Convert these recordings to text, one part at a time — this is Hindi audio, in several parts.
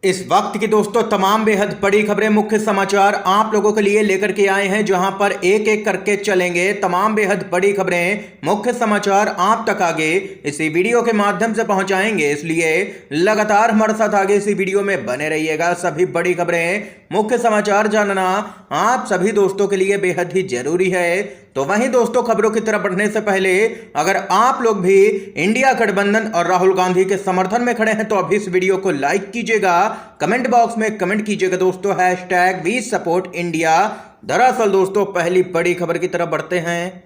इस वक्त की दोस्तों तमाम बेहद बड़ी खबरें, मुख्य समाचार आप लोगों के लिए लेकर के आए हैं, जहां पर एक एक करके चलेंगे। तमाम बेहद बड़ी खबरें, मुख्य समाचार आप तक आगे इसी वीडियो के माध्यम से पहुंचाएंगे, इसलिए लगातार हमारे साथ आगे इसी वीडियो में बने रहिएगा। सभी बड़ी खबरें, मुख्य समाचार जानना आप सभी दोस्तों के लिए बेहद ही जरूरी है। तो वहीं दोस्तों, खबरों की तरफ बढ़ने से पहले अगर आप लोग भी इंडिया गठबंधन और राहुल गांधी के समर्थन में खड़े हैं तो अभी इस वीडियो को लाइक कीजिएगा, कमेंट बॉक्स में कमेंट कीजिएगा दोस्तों #वी सपोर्ट इंडिया। दरअसल दोस्तों, पहली बड़ी खबर की तरफ बढ़ते हैं।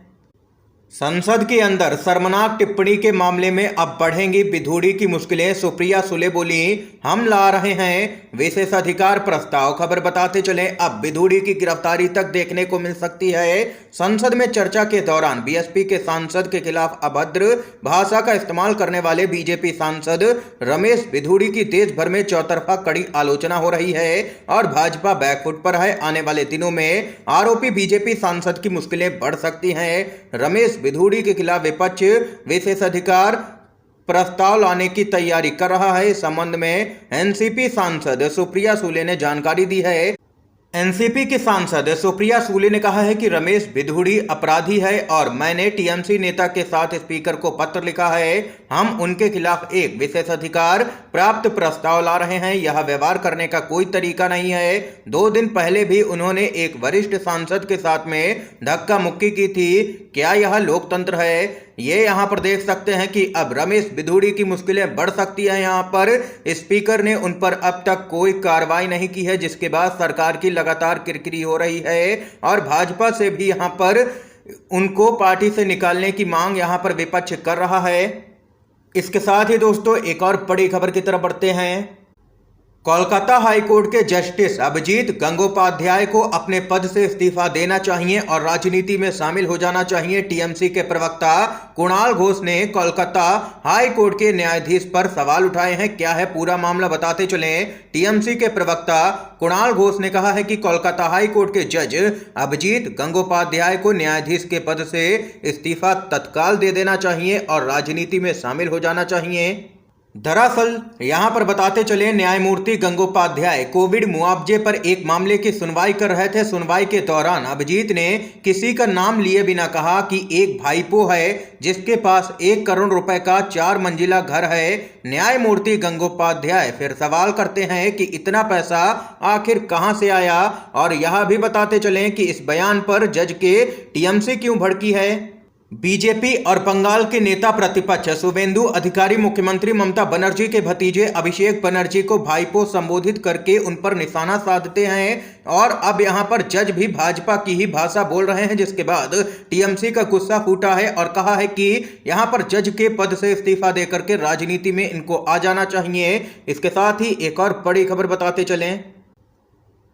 संसद के अंदर शर्मनाक टिप्पणी के मामले में अब बढ़ेंगी विधुड़ी की मुश्किलें। सुप्रिया सुले बोली, हम ला रहे हैं विशेषाधिकार प्रस्ताव। खबर बताते चले, अब विधुड़ी की गिरफ्तारी तक देखने को मिल सकती है। संसद में चर्चा के दौरान बीएसपी के सांसद के खिलाफ अभद्र भाषा का इस्तेमाल करने वाले बीजेपी सांसद रमेश विधुड़ी की देश भर में चौतरफा कड़ी आलोचना हो रही है और भाजपा बैकफुट पर है। आने वाले दिनों में आरोपी बीजेपी सांसद की मुश्किलें बढ़ सकती हैं। रमेश विधुड़ी के खिलाफ विपक्ष विशेषाधिकार प्रस्ताव लाने की तैयारी कर रहा है। इस संबंध में एनसीपी सांसद सुप्रिया सुले ने जानकारी दी है। एनसीपी की सांसद सुप्रिया सुले ने कहा है कि रमेश विधुड़ी अपराधी है और मैंने टीएमसी नेता के साथ स्पीकर को पत्र लिखा है। हम उनके खिलाफ एक विशेषाधिकार प्राप्त प्रस्ताव ला रहे हैं। यह व्यवहार करने का कोई तरीका नहीं है। 2 दिन पहले भी उन्होंने एक वरिष्ठ सांसद के साथ में धक्का मुक्की की थी। क्या यह लोकतंत्र है? ये यहाँ पर देख सकते हैं कि अब रमेश विधुड़ी की मुश्किलें बढ़ सकती है। यहाँ पर स्पीकर ने उन पर अब तक कोई कार्रवाई नहीं की है, जिसके बाद सरकार की लगातार किरकिरी हो रही है और भाजपा से भी यहाँ पर उनको पार्टी से निकालने की मांग यहाँ पर विपक्ष कर रहा है। इसके साथ ही दोस्तों, एक और बड़ी खबर की तरफ बढ़ते हैं। कोलकाता हाईकोर्ट के जस्टिस अभिजीत गंगोपाध्याय को अपने पद से इस्तीफा देना चाहिए और राजनीति में शामिल हो जाना चाहिए। टीएमसी के प्रवक्ता कुणाल घोष ने कोलकाता हाईकोर्ट के न्यायाधीश पर सवाल उठाए हैं। क्या है पूरा मामला, बताते चलें। टीएमसी के प्रवक्ता कुणाल घोष ने कहा है कि कोलकाता हाईकोर्ट के जज अभिजीत गंगोपाध्याय को न्यायाधीश के पद से इस्तीफा तत्काल दे देना चाहिए और राजनीति में शामिल हो जाना चाहिए। दरअसल यहां पर बताते चले, न्यायमूर्ति गंगोपाध्याय कोविड मुआवजे पर एक मामले की सुनवाई कर रहे थे। सुनवाई के दौरान अभिजीत ने किसी का नाम लिए बिना कहा कि एक भाईपो है जिसके पास 1 करोड़ रुपए का 4 मंजिला घर है। न्यायमूर्ति गंगोपाध्याय फिर सवाल करते हैं कि इतना पैसा आखिर कहां से आया। और यह भी बताते चलें कि इस बयान पर जज के टीएमसी क्यों भड़की है। बीजेपी और बंगाल के नेता प्रतिपक्ष शुभेंदु अधिकारी मुख्यमंत्री ममता बनर्जी के भतीजे अभिषेक बनर्जी को भाईपो संबोधित करके उन पर निशाना साधते हैं और अब यहां पर जज भी भाजपा की ही भाषा बोल रहे हैं, जिसके बाद टीएमसी का गुस्सा फूटा है और कहा है कि यहां पर जज के पद से इस्तीफा देकर के राजनीति में इनको आ जाना चाहिए। इसके साथ ही एक और बड़ी खबर बताते चलें।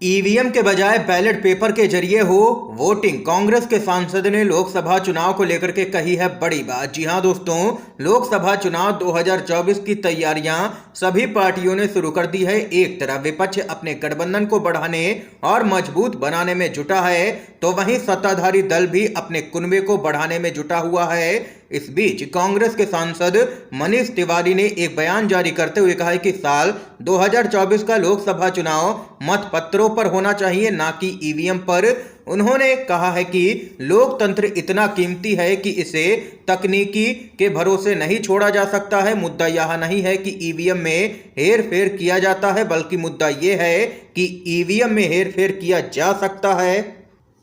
ईवीएम के बजाय बैलेट पेपर के जरिए हो वोटिंग। कांग्रेस के सांसद ने लोकसभा चुनाव को लेकर के कही है बड़ी बात। जी हां दोस्तों, लोकसभा चुनाव 2024 की तैयारियां सभी पार्टियों ने शुरू कर दी है। एक तरफ विपक्ष अपने गठबंधन को बढ़ाने और मजबूत बनाने में जुटा है, तो वहीं सत्ताधारी दल भी अपने कुनबे को बढ़ाने में जुटा हुआ है। इस बीच कांग्रेस के सांसद मनीष तिवारी ने एक बयान जारी करते हुए कहा है कि साल 2024 का लोकसभा चुनाव मतपत्रों पर होना चाहिए, ना कि ईवीएम पर। उन्होंने कहा है कि लोकतंत्र इतना कीमती है कि इसे तकनीकी के भरोसे नहीं छोड़ा जा सकता है। मुद्दा यह नहीं है कि ईवीएम में हेरफेर किया जाता है, बल्कि मुद्दा यह है कि ईवीएम में हेरफेर किया जा सकता है।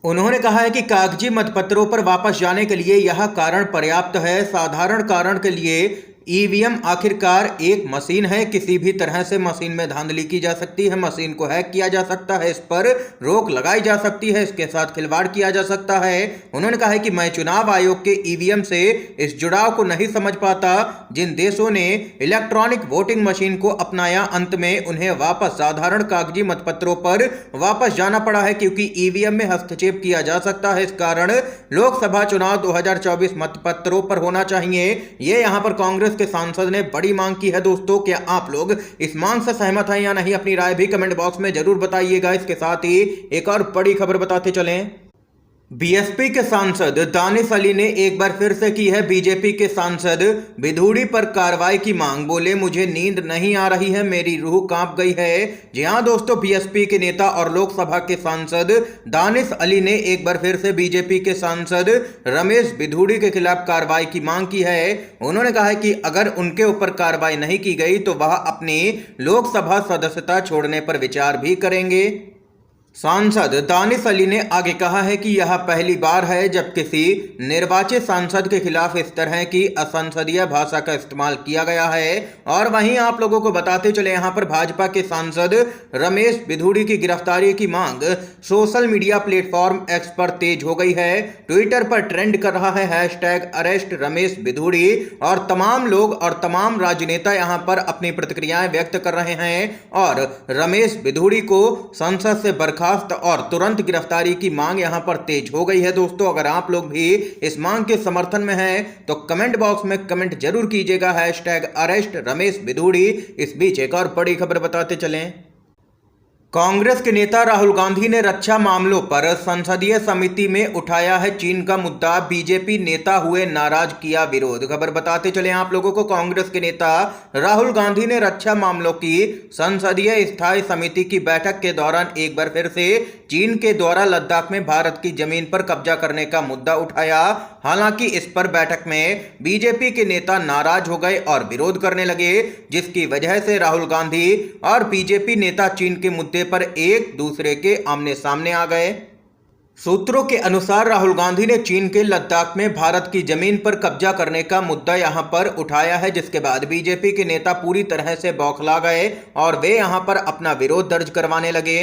उन्होंने कहा है कि कागजी मतपत्रों पर वापस जाने के लिए यह कारण पर्याप्त है। साधारण कारण के लिए ईवीएम आखिरकार एक मशीन है। किसी भी तरह से मशीन में धांधली की जा सकती है, मशीन को हैक किया जा सकता है, इस पर रोक लगाई जा सकती है, इसके साथ खिलवाड़ किया जा सकता है। उन्होंने कहा है कि मैं चुनाव आयोग के ईवीएम से इस जुड़ाव को नहीं समझ पाता। जिन देशों ने इलेक्ट्रॉनिक वोटिंग मशीन को अपनाया, अंत में उन्हें वापस साधारण कागजी मतपत्रों पर वापस जाना पड़ा है, क्योंकि ईवीएम में हस्तक्षेप किया जा सकता है। इस कारण लोकसभा चुनाव 2024 मतपत्रों पर होना चाहिए। ये यहाँ पर कांग्रेस के सांसद ने बड़ी मांग की है। दोस्तों, क्या आप लोग इस मांग से सहमत हैं या नहीं? अपनी राय भी कमेंट बॉक्स में जरूर बताइएगा। इसके साथ ही एक और बड़ी खबर बताते चलें। बीएसपी के सांसद दानिश अली ने एक बार फिर से की है बीजेपी के सांसद विधूड़ी पर कार्रवाई की मांग। बोले, मुझे नींद नहीं आ रही है, मेरी रूह कांप गई है। जी हां दोस्तों, बीएसपी के नेता और लोकसभा के सांसद दानिश अली ने एक बार फिर से बीजेपी के सांसद रमेश विधूड़ी के खिलाफ कार्रवाई की मांग की है। उन्होंने कहा है कि अगर उनके ऊपर कार्रवाई नहीं की गई तो वह अपनी लोकसभा सदस्यता छोड़ने पर विचार भी करेंगे। सांसद दानिश अली ने आगे कहा है कि यह पहली बार है जब किसी निर्वाचित सांसद के खिलाफ इस तरह की असंसदीय भाषा का इस्तेमाल किया गया है। और वहीं आप लोगों को बताते चले, यहां पर भाजपा के सांसद रमेश विधूड़ी की गिरफ्तारी की मांग सोशल मीडिया प्लेटफॉर्म एक्स पर तेज हो गई है। ट्विटर पर ट्रेंड कर रहा है हैशटैग अरेस्ट रमेश विधूड़ी और तमाम लोग और तमाम राजनेता यहां पर अपनी प्रतिक्रियाएं व्यक्त कर रहे हैं और रमेश विधूड़ी को संसद से बर्खास्त और तुरंत गिरफ्तारी की मांग यहां पर तेज हो गई है। दोस्तों, अगर आप लोग भी इस मांग के समर्थन में हैं तो कमेंट बॉक्स में कमेंट जरूर कीजिएगा हैशटैग अरेस्ट रमेश विधूड़ी। इस बीच एक और बड़ी खबर बताते चलें। कांग्रेस के नेता राहुल गांधी ने रक्षा मामलों पर संसदीय समिति में उठाया है चीन का मुद्दा। बीजेपी नेता हुए नाराज, किया विरोध। खबर बताते चले आप लोगों को, कांग्रेस के नेता राहुल गांधी ने रक्षा मामलों की संसदीय स्थायी समिति की बैठक के दौरान एक बार फिर से चीन के द्वारा लद्दाख में भारत की जमीन पर कब्जा करने का मुद्दा उठाया। हालांकि इस पर बैठक में बीजेपी के नेता नाराज हो गए और विरोध करने लगे, जिसकी वजह से राहुल गांधी और बीजेपी नेता चीन के मुद्दे पर एक दूसरे के आमने सामने आ गए। सूत्रों के अनुसार राहुल गांधी ने चीन के लद्दाख में भारत की जमीन पर कब्जा करने का मुद्दा यहां पर उठाया है, जिसके बाद बीजेपी के नेता पूरी तरह से बौखला गए और वे यहां पर अपना विरोध दर्ज करवाने लगे।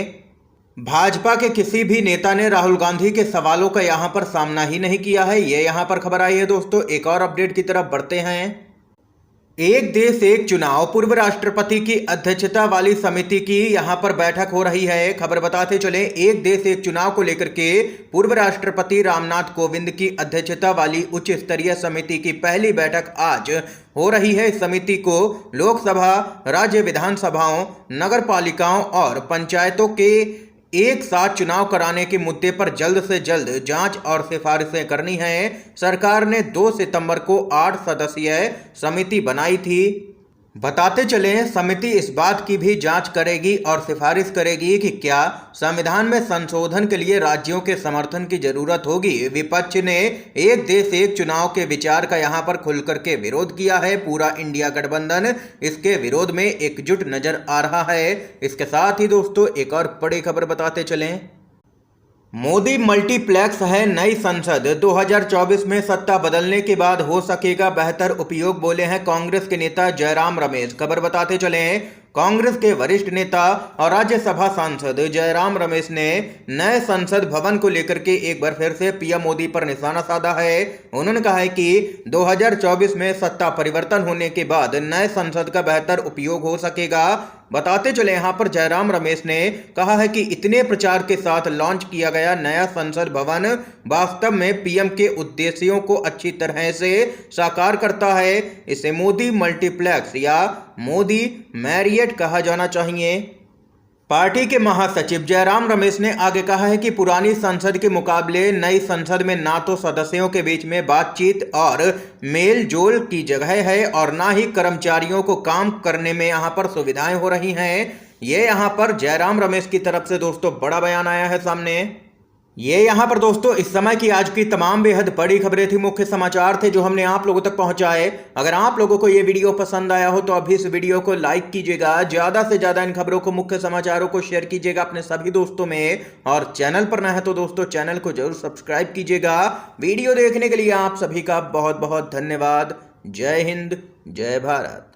भाजपा के किसी भी नेता ने राहुल गांधी के सवालों का यहां पर सामना ही नहीं किया है। ये यहां पर खबर आई है। दोस्तों, एक और अपडेट की तरफ बढ़ते हैं। एक देश एक चुनाव, पूर्व राष्ट्रपति की अध्यक्षता वाली समिति की यहां पर बैठक हो रही है। खबर बताते चले, एक देश एक चुनाव को लेकर के पूर्व राष्ट्रपति रामनाथ कोविंद की अध्यक्षता वाली उच्च स्तरीय समिति की पहली बैठक आज हो रही है। इस समिति को लोकसभा, राज्य विधानसभाओं, नगर पालिकाओं और पंचायतों के एक साथ चुनाव कराने के मुद्दे पर जल्द से जल्द जांच और सिफारिशें करनी है। सरकार ने 2 सितंबर को 8 सदस्यीय समिति बनाई थी। बताते चलें, समिति इस बात की भी जांच करेगी और सिफारिश करेगी कि क्या संविधान में संशोधन के लिए राज्यों के समर्थन की जरूरत होगी। विपक्ष ने एक देश एक चुनाव के विचार का यहां पर खुलकर के विरोध किया है। पूरा इंडिया गठबंधन इसके विरोध में एकजुट नजर आ रहा है। इसके साथ ही दोस्तों, एक और बड़ी खबर बताते चलें। मोदी मल्टीप्लेक्स है नई संसद, 2024 में सत्ता बदलने के बाद हो सकेगा बेहतर उपयोग, बोले हैं कांग्रेस के नेता जयराम रमेश। खबर बताते चलें, कांग्रेस के वरिष्ठ नेता और राज्यसभा सांसद जयराम रमेश ने नए संसद भवन को लेकर के एक बार फिर से पीएम मोदी पर निशाना साधा है। उन्होंने कहा है कि 2024 में सत्ता परिवर्तन होने के बाद नए संसद का बेहतर उपयोग हो सकेगा। बताते चले, यहां पर जयराम रमेश ने कहा है कि इतने प्रचार के साथ लॉन्च किया गया नया संसद भवन वास्तव में पीएम के उद्देश्यों को अच्छी तरह से साकार करता है। इसे मोदी मल्टीप्लेक्स या मोदी मैरियट कहा जाना चाहिए। पार्टी के महासचिव जयराम रमेश ने आगे कहा है कि पुरानी संसद के मुकाबले नई संसद में ना तो सदस्यों के बीच में बातचीत और मेल जोल की जगह है और ना ही कर्मचारियों को काम करने में यहां पर सुविधाएं हो रही हैं। ये यहां पर जयराम रमेश की तरफ से दोस्तों बड़ा बयान आया है सामने। ये यहाँ पर दोस्तों इस समय की आज की तमाम बेहद बड़ी खबरें थी, मुख्य समाचार थे जो हमने आप लोगों तक पहुंचाए। अगर आप लोगों को ये वीडियो पसंद आया हो तो अभी इस वीडियो को लाइक कीजिएगा, ज्यादा से ज्यादा इन खबरों को, मुख्य समाचारों को शेयर कीजिएगा अपने सभी दोस्तों में, और चैनल पर नए हैं तो दोस्तों चैनल को जरूर सब्सक्राइब कीजिएगा। वीडियो देखने के लिए आप सभी का बहुत बहुत धन्यवाद। जय हिंद, जय भारत।